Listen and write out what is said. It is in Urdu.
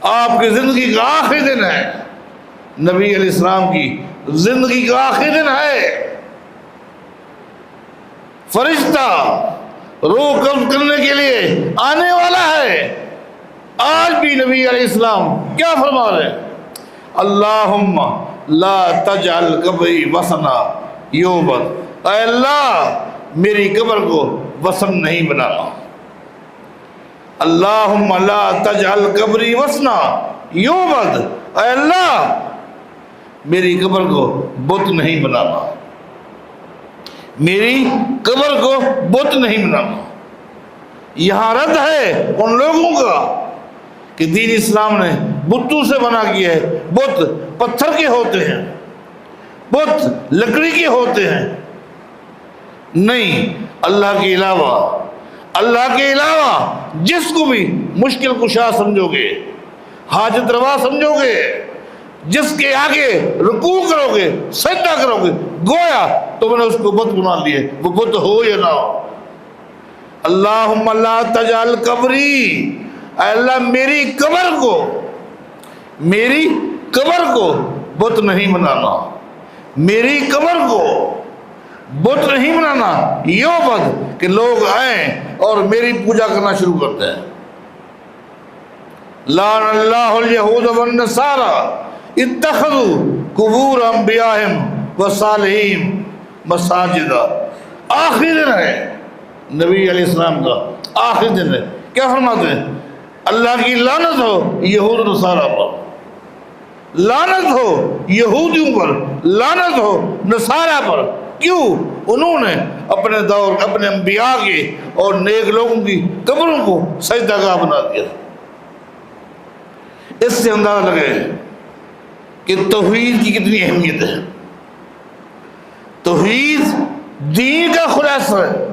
آپ کی زندگی کا آخری دن ہے، نبی علیہ السلام کی زندگی کا آخری دن ہے۔ فرشتہ روح قبض کرنے کے لیے آنے والا ہے۔ آج بھی نبی علیہ السلام کیا فرما رہے ہیں؟ اللہم لا تجعل قبری وثنا یعبد، اے اللہ میری قبر کو وثن نہیں بنانا۔ اللہم لا تجعل قبری وثنا یعبد، اے اللہ میری قبر کو بت نہیں بنانا، میری قبر کو بت نہیں بنانا۔ یہاں رد ہے ان لوگوں کا کہ دین اسلام نے بتوں سے بنا کیا ہے۔ بت پتھر کے ہوتے ہیں، بت لکڑی کے ہوتے ہیں۔ نہیں، اللہ کے علاوہ، اللہ کے علاوہ جس کو بھی مشکل کشا سمجھو گے، حاجت روا سمجھو گے، جس کے آگے رکوع کرو گے، سجدہ کرو گے، گویا تم نے اس کو بت بنا لیے، وہ بت ہو یا نہ ہو۔ اللہم لا تجعل قبری، اے اللہ میری قبر کو بت نہیں بنانا، میری قبر کو بت نہیں بنانا۔ یعبد کہ لوگ آئیں اور میری پوجا کرنا شروع کرتے ہیں۔ لعن اللہ الیہود والنصارى اتخذوا قبور انبیائہم وصالحین مساجدا۔ آخری دن ہے نبی علیہ السلام کا، آخری دن ہے۔ کیا فرماتے ہیں؟ اللہ کی لعنت ہو یہود و نصارہ پر، لعنت ہو یہودیوں پر، لعنت ہو نصارہ پر۔ کیوں؟ انہوں نے اپنے دور اپنے انبیاء کے اور نیک لوگوں کی قبروں کو سجدہ گاہ بنا دیا۔ اس سے اندازہ لگے کہ توحید کی کتنی اہمیت ہے۔ توحید دین کا خلاصہ ہے۔